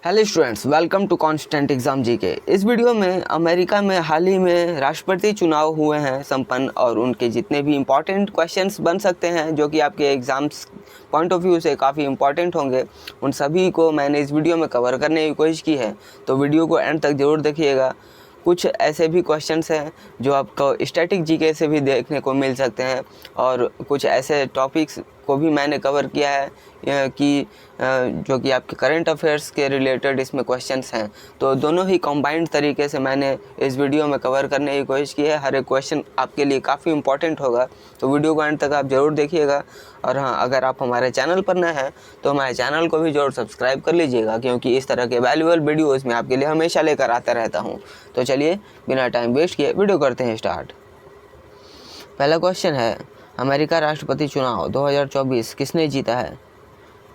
Hello students, welcome to constant exam GK. इस video में America में हाल ही में राष्ट्रपति चुनाव हुए हैं संपन्न, और उनके जितने भी इम्पॉर्टेंट क्वेश्चंस बन सकते हैं जो कि आपके एग्ज़ाम्स पॉइंट ऑफ व्यू से काफ़ी इम्पॉर्टेंट होंगे, उन सभी को मैंने इस वीडियो में कवर करने की कोशिश की है। तो वीडियो को एंड तक ज़रूर देखिएगा। कुछ ऐसे भी क्वेश्चंस हैं जो आपको स्टैटिक जीके से भी देखने को मिल सकते हैं, और कुछ ऐसे टॉपिक्स को भी मैंने कवर किया है कि जो कि आपके करंट अफेयर्स के रिलेटेड इसमें क्वेश्चंस हैं। तो दोनों ही कंबाइंड तरीके से मैंने इस वीडियो में कवर करने की कोशिश की है। हर एक क्वेश्चन आपके लिए काफ़ी इंपॉर्टेंट होगा, तो वीडियो को एंड तक आप ज़रूर देखिएगा। और हाँ, अगर आप हमारे चैनल पर नए हैं तो हमारे चैनल को भी ज़रूर सब्सक्राइब कर लीजिएगा, क्योंकि इस तरह के वैल्यूएबल वीडियोज़ मैं आपके लिए हमेशा लेकर आता रहता हूँ। तो चलिए बिना टाइम वेस्ट किए वीडियो करते हैं स्टार्ट। पहला क्वेश्चन है, अमेरिका राष्ट्रपति चुनाव 2024 किसने जीता है?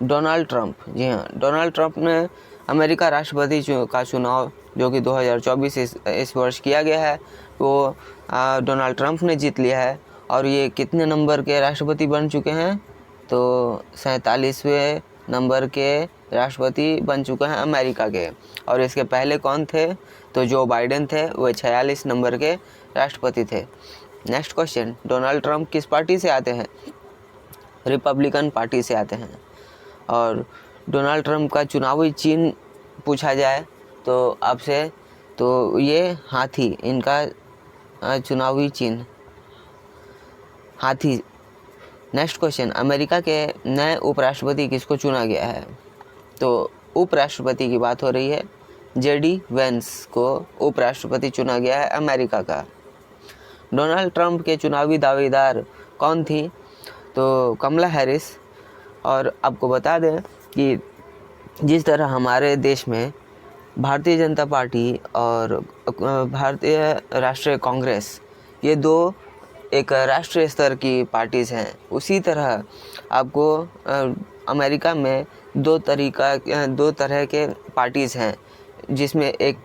Donald Trump. जी हाँ, डोनाल्ड ट्रंप ने अमेरिका राष्ट्रपति का चुनाव जो कि 2024 इस वर्ष किया गया है, वो डोनाल्ड ट्रंप ने जीत लिया है। और ये कितने नंबर के राष्ट्रपति बन चुके हैं? तो 47वें नंबर के राष्ट्रपति बन चुके हैं अमेरिका के। और इसके पहले कौन थे? तो जो बाइडेन थे, वो 46 नंबर के राष्ट्रपति थे। नेक्स्ट क्वेश्चन, डोनाल्ड ट्रंप किस पार्टी से आते हैं? रिपब्लिकन पार्टी से आते हैं। और डोनाल्ड ट्रंप का चुनावी चिन्ह पूछा जाए तो आपसे, तो ये हाथी, इनका चुनावी चिन्ह हाथी। नेक्स्ट क्वेश्चन, अमेरिका के नए उपराष्ट्रपति किसको चुना गया है? तो उपराष्ट्रपति की बात हो रही है, जेडी वेंस को उपराष्ट्रपति चुना गया है अमेरिका का। डोनाल्ड ट्रंप के चुनावी दावेदार कौन थी? तो कमला हैरिस। और आपको बता दें कि जिस तरह हमारे देश में भारतीय जनता पार्टी और भारतीय राष्ट्रीय कांग्रेस, ये दो एक राष्ट्रीय स्तर की पार्टीज़ हैं, उसी तरह आपको अमेरिका में दो तरह के पार्टीज़ हैं, जिसमें एक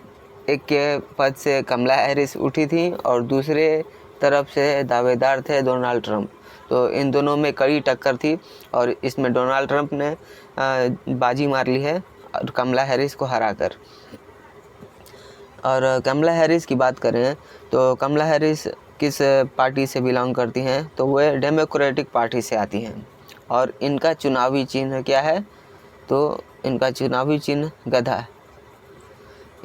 के पद से कमला हैरिस उठी थी और दूसरे तरफ से दावेदार थे डोनाल्ड ट्रंप। तो इन दोनों में कड़ी टक्कर थी और इसमें डोनाल्ड ट्रंप ने बाजी मार ली है और कमला हैरिस को हराकर। और कमला हैरिस की बात करें तो कमला हैरिस किस पार्टी से बिलोंग करती हैं? तो वो डेमोक्रेटिक पार्टी से आती हैं। और इनका चुनावी चिन्ह क्या है? तो इनका चुनावी चिन्ह गधा।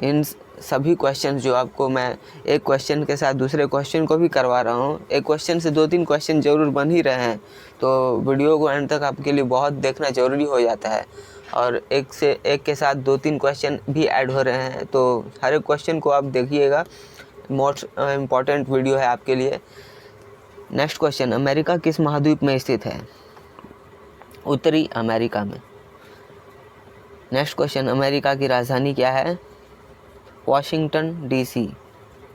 इन सभी क्वेश्चन जो आपको मैं एक क्वेश्चन के साथ दूसरे क्वेश्चन को भी करवा रहा हूँ, एक क्वेश्चन से 2-3 क्वेश्चन ज़रूर बन ही रहे हैं, तो वीडियो को एंड तक आपके लिए बहुत देखना ज़रूरी हो जाता है। और एक से एक के साथ 2-3 क्वेश्चन भी ऐड हो रहे हैं, तो हर एक क्वेश्चन को आप देखिएगा, मोस्ट इम्पॉर्टेंट वीडियो है आपके लिए। नेक्स्ट क्वेश्चन, अमेरिका किस महाद्वीप में स्थित है? उत्तरी अमेरिका में। नेक्स्ट क्वेश्चन, अमेरिका की राजधानी क्या है? Washington DC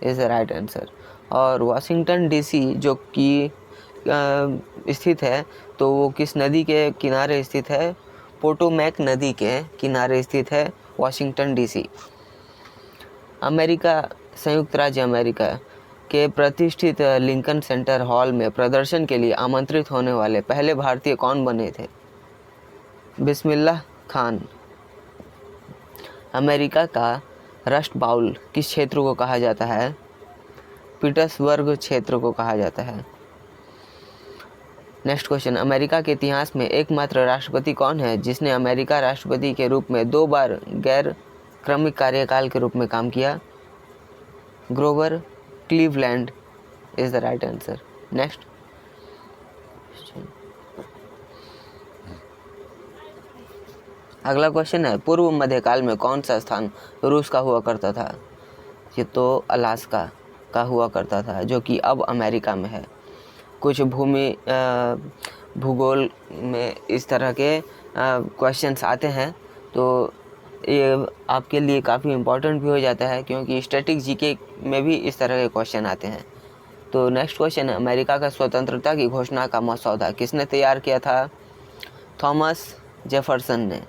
is the right answer. और वाशिंगटन डीसी जो कि स्थित है, तो वो किस नदी के किनारे स्थित है? पोटोमैक नदी के किनारे स्थित है वाशिंगटन डीसी। अमेरिका, संयुक्त राज्य अमेरिका के प्रतिष्ठित लिंकन सेंटर हॉल में प्रदर्शन के लिए आमंत्रित होने वाले पहले भारतीय कौन बने थे? बिस्मिल्लाह खान। अमेरिका का रस्ट बाउल किस क्षेत्र को कहा जाता है? पीटर्सबर्ग क्षेत्र को कहा जाता है। नेक्स्ट क्वेश्चन, अमेरिका के इतिहास में एकमात्र राष्ट्रपति कौन है जिसने अमेरिका राष्ट्रपति के रूप में 2 बार गैर क्रमिक कार्यकाल के रूप में काम किया? Grover Cleveland is the right answer. Next, अगला क्वेश्चन है, पूर्व मध्यकाल में कौन सा स्थान रूस का हुआ करता था? ये तो अलास्का का हुआ करता था, जो कि अब अमेरिका में है। कुछ भूगोल में इस तरह के क्वेश्चंस आते हैं, तो ये आपके लिए काफ़ी इम्पोर्टेंट भी हो जाता है, क्योंकि स्टैटिक जीके में भी इस तरह के क्वेश्चन आते हैं। तो नेक्स्ट क्वेश्चन है, अमेरिका का स्वतंत्रता की घोषणा का मसौदा किसने तैयार किया था? थॉमस जेफरसन ने।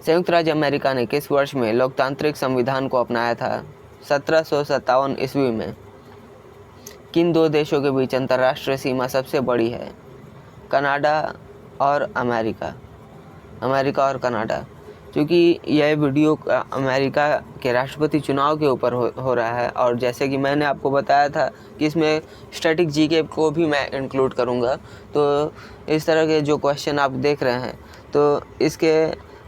संयुक्त राज्य अमेरिका ने किस वर्ष में लोकतांत्रिक संविधान को अपनाया था? 1757 ईस्वी में। किन 2 देशों के बीच अंतर्राष्ट्रीय सीमा सबसे बड़ी है? कनाडा और अमेरिका। और कनाडा। क्योंकि यह वीडियो अमेरिका के राष्ट्रपति चुनाव के ऊपर हो रहा है, और जैसे कि मैंने आपको बताया था कि इसमें स्टैटिक जीके को भी मैं इंक्लूड करूँगा। तो इस तरह के जो क्वेश्चन आप देख रहे हैं, तो इसके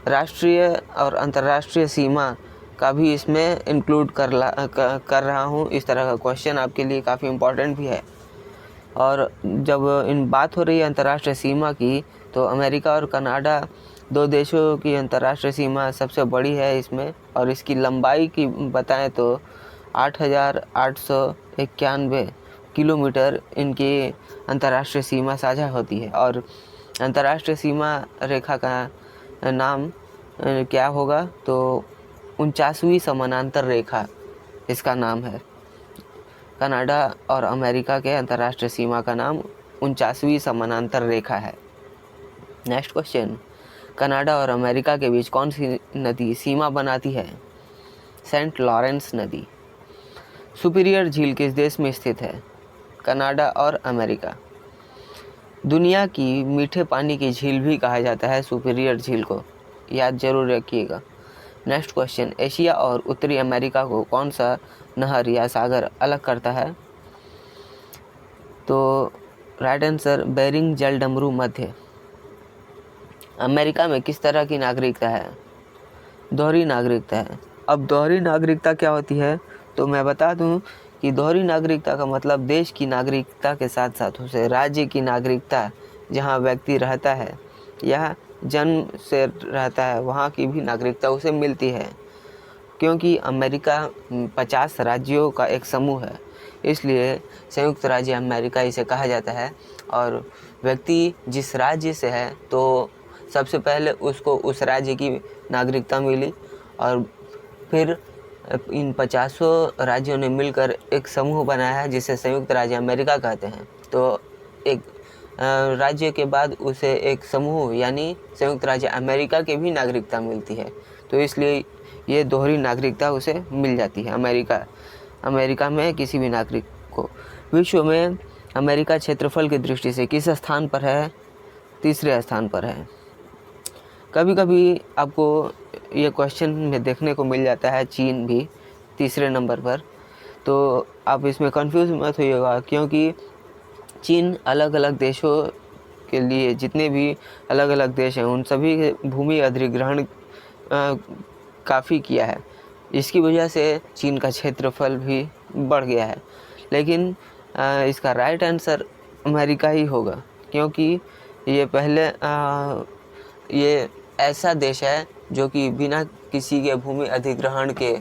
राष्ट्रीय और अंतर्राष्ट्रीय सीमा का भी इसमें इंक्लूड कर रहा हूँ। इस तरह का क्वेश्चन आपके लिए काफ़ी इम्पोर्टेंट भी है। और जब इन बात हो रही है अंतर्राष्ट्रीय सीमा की, तो अमेरिका और कनाडा दो देशों की अंतर्राष्ट्रीय सीमा सबसे बड़ी है इसमें, और इसकी लंबाई की बताएं तो 8,891 किलोमीटर इनकी अंतर्राष्ट्रीय सीमा साझा होती है। और अंतर्राष्ट्रीय सीमा रेखा का नाम क्या होगा, तो 49वीं समानांतर रेखा इसका नाम है। कनाडा और अमेरिका के अंतर्राष्ट्रीय सीमा का नाम 49वीं समानांतर रेखा है। नेक्स्ट क्वेश्चन, कनाडा और अमेरिका के बीच कौन सी नदी सीमा बनाती है? सेंट लॉरेंस नदी। सुपीरियर झील किस देश में स्थित है? कनाडा और अमेरिका। दुनिया की मीठे पानी की झील भी कहा जाता है सुपीरियर झील को, याद जरूर रखिएगा। नेक्स्ट क्वेश्चन, एशिया और उत्तरी अमेरिका को कौन सा नहर या सागर अलग करता है? तो राइट आंसर बेरिंग जलडमरू मध्य। अमेरिका में किस तरह की नागरिकता है? दोहरी नागरिकता है। अब दोहरी नागरिकता क्या होती है, तो मैं बता दूं कि दोहरी नागरिकता का मतलब देश की नागरिकता के साथ साथ उसे राज्य की नागरिकता, जहां व्यक्ति रहता है या जन्म से रहता है वहां की भी नागरिकता उसे मिलती है। क्योंकि अमेरिका 50 राज्यों का एक समूह है, इसलिए संयुक्त राज्य अमेरिका इसे कहा जाता है। और व्यक्ति जिस राज्य से है, तो सबसे पहले उसको उस राज्य की नागरिकता मिली, और फिर इन 50 राज्यों ने मिलकर एक समूह बनाया है जिसे संयुक्त राज्य अमेरिका कहते हैं। तो एक राज्य के बाद उसे एक समूह यानी संयुक्त राज्य अमेरिका के भी नागरिकता मिलती है, तो इसलिए ये दोहरी नागरिकता उसे मिल जाती है अमेरिका में किसी भी नागरिक को। विश्व में अमेरिका क्षेत्रफल की दृष्टि से किस स्थान पर है? तीसरे स्थान पर है। कभी कभी आपको ये क्वेश्चन में देखने को मिल जाता है चीन भी तीसरे नंबर पर, तो आप इसमें कंफ्यूज मत होइएगा, क्योंकि चीन अलग अलग देशों के लिए, जितने भी अलग अलग देश हैं उन सभी भूमि अधिग्रहण काफ़ी किया है। इसकी वजह से चीन का क्षेत्रफल भी बढ़ गया है। लेकिन इसका राइट आंसर अमेरिका ही होगा, क्योंकि ये पहले ये ऐसा देश है जो कि बिना किसी के भूमि अधिग्रहण के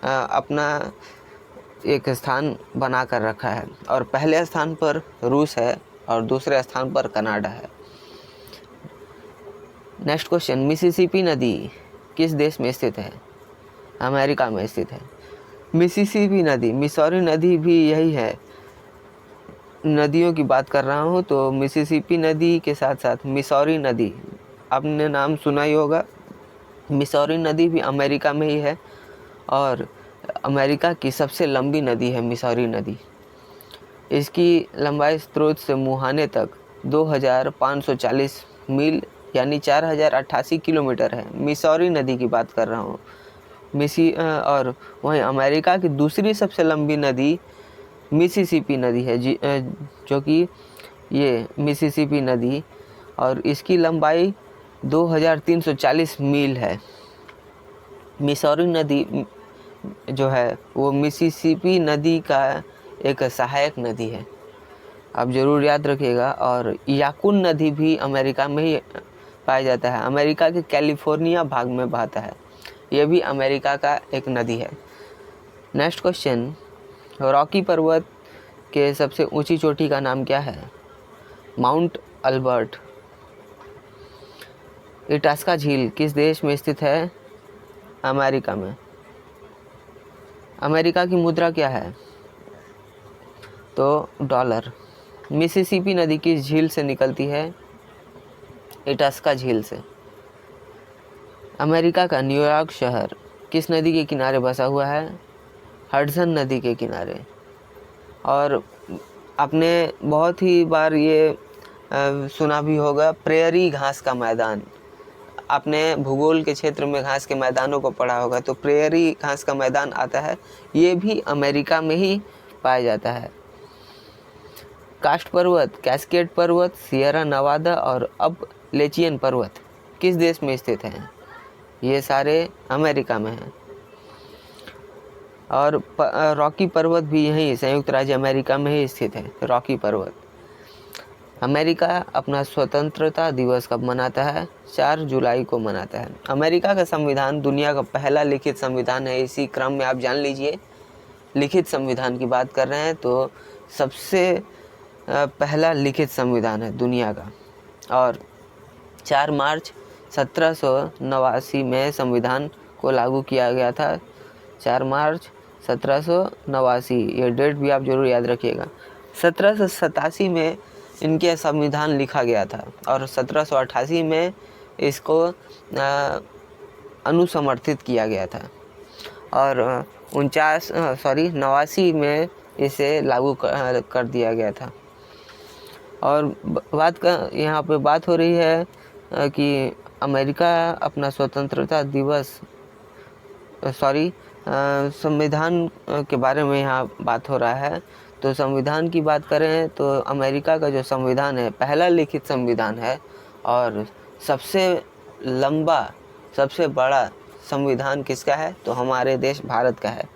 अपना एक स्थान बना कर रखा है। और पहले स्थान पर रूस है और दूसरे स्थान पर कनाडा है। नेक्स्ट क्वेश्चन, मिसिसिपी नदी किस देश में स्थित है? अमेरिका में स्थित है। मिसिसिपी नदी, मिसौरी नदी भी यही है। नदियों की बात कर रहा हूँ तो मिसिसिपी नदी के साथ साथ मिसौरी नदी, आपने नाम सुना ही होगा। मिसौरी नदी भी अमेरिका में ही है, और अमेरिका की सबसे लंबी नदी है मिसौरी नदी। इसकी लंबाई स्रोत से मुहाने तक 2540 मील यानी 4088 किलोमीटर है। मिसौरी नदी की बात कर रहा हूँ। और वहीं अमेरिका की दूसरी सबसे लंबी नदी मिसिसिपी नदी है, जो कि ये मिसिसिपी नदी, और इसकी लंबाई 2340 मील है। मिसौरी नदी जो है वो मिसिसिपी नदी का एक सहायक नदी है, आप ज़रूर याद रखिएगा। और याकुन नदी भी अमेरिका में ही पाया जाता है, अमेरिका के कैलिफोर्निया भाग में बहता है। यह भी अमेरिका का एक नदी है। नेक्स्ट क्वेश्चन, रॉकी पर्वत के सबसे ऊंची चोटी का नाम क्या है? Mount Albert. इटास्का झील किस देश में स्थित है? अमेरिका में। अमेरिका की मुद्रा क्या है? तो डॉलर। मिसिसिपी नदी किस झील से निकलती है? इटास्का झील से। अमेरिका का न्यूयॉर्क शहर किस नदी के किनारे बसा हुआ है? हडसन नदी के किनारे। और आपने बहुत ही बार ये सुना भी होगा प्रेयरी घास का मैदान। आपने भूगोल के क्षेत्र में घास के मैदानों को पढ़ा होगा, तो प्रेयरी घास का मैदान आता है, ये भी अमेरिका में ही पाया जाता है। कास्ट पर्वत, कैस्केड पर्वत, सियरा नवादा और अपलेचियन पर्वत किस देश में स्थित हैं? ये सारे अमेरिका में हैं। और रॉकी पर्वत भी यहीं संयुक्त राज्य अमेरिका में ही स्थित है, रॉकी पर्वत। अमेरिका अपना स्वतंत्रता दिवस कब मनाता है? 4 जुलाई को मनाता है। अमेरिका का संविधान दुनिया का पहला लिखित संविधान है। इसी क्रम में आप जान लीजिए, लिखित संविधान की बात कर रहे हैं तो सबसे पहला लिखित संविधान है दुनिया का। और 4 मार्च 1789 में संविधान को लागू किया गया था। 4 मार्च 1789, ये डेट भी आप जरूर याद रखिएगा। 1787 में इनके संविधान लिखा गया था और 1788 में इसको अनुसमर्थित किया गया था और 89 में इसे लागू कर दिया गया था। और यहाँ पे बात हो रही है कि अमेरिका अपना स्वतंत्रता दिवस संविधान के बारे में यहाँ बात हो रहा है। तो संविधान की बात करें तो अमेरिका का जो संविधान है पहला लिखित संविधान है और सबसे लंबा, सबसे बड़ा संविधान किसका है? तो हमारे देश भारत का है।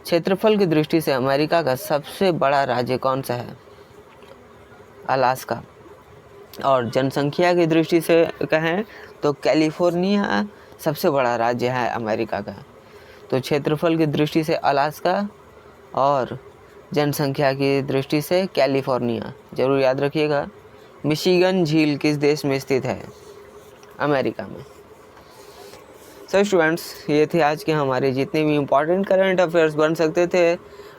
क्षेत्रफल की दृष्टि से अमेरिका का सबसे बड़ा राज्य कौन सा है? अलास्का। और जनसंख्या की दृष्टि से कहें तो कैलिफोर्निया सबसे बड़ा राज्य है अमेरिका का। तो क्षेत्रफल की दृष्टि से अलास्का और जनसंख्या की दृष्टि से कैलिफोर्निया, ज़रूर याद रखिएगा। मिशिगन झील किस देश में स्थित है? अमेरिका में। सो स्टूडेंट्स, ये थे आज के हमारे जितने भी इम्पोर्टेंट करंट अफेयर्स बन सकते थे।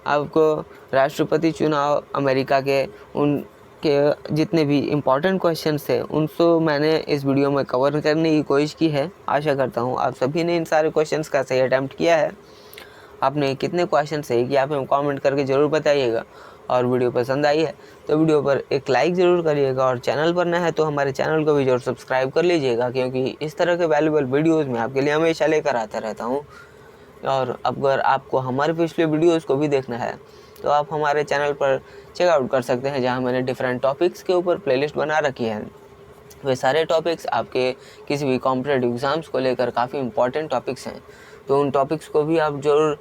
आपको राष्ट्रपति चुनाव अमेरिका के उनके जितने भी इम्पोर्टेंट क्वेश्चंस थे उनको मैंने इस वीडियो में कवर करने की कोशिश की है। आशा करता हूँ आप सभी ने इन सारे क्वेश्चंस का सही अटैम्प्ट किया है। आपने कितने क्वेश्चन सही किया आप हमें कमेंट करके ज़रूर बताइएगा। और वीडियो पसंद आई है तो वीडियो पर एक लाइक ज़रूर करिएगा और चैनल पर नया है तो हमारे चैनल को भी ज़रूर सब्सक्राइब कर लीजिएगा, क्योंकि इस तरह के वैल्यूबल वीडियोज़ मैं आपके लिए हमेशा लेकर आता रहता हूँ। और अगर आपको हमारे पिछले वीडियोज़ को भी देखना है तो आप हमारे चैनल पर चेकआउट कर सकते हैं, जहाँ मैंने डिफरेंट टॉपिक्स के ऊपर प्लेलिस्ट बना रखी है। वे सारे टॉपिक्स आपके किसी भी कॉम्पिटेटिव एग्ज़ाम्स को लेकर काफ़ी इंपॉर्टेंट टॉपिक्स हैं, तो उन टॉपिक्स को भी आप ज़रूर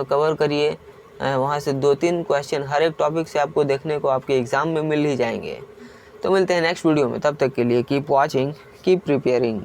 कवर करिए। वहाँ से 2-3 क्वेश्चन हर एक टॉपिक से आपको देखने को आपके एग्ज़ाम में मिल ही जाएंगे। तो मिलते हैं नेक्स्ट वीडियो में, तब तक के लिए कीप वॉचिंग, कीप प्रिपेयरिंग।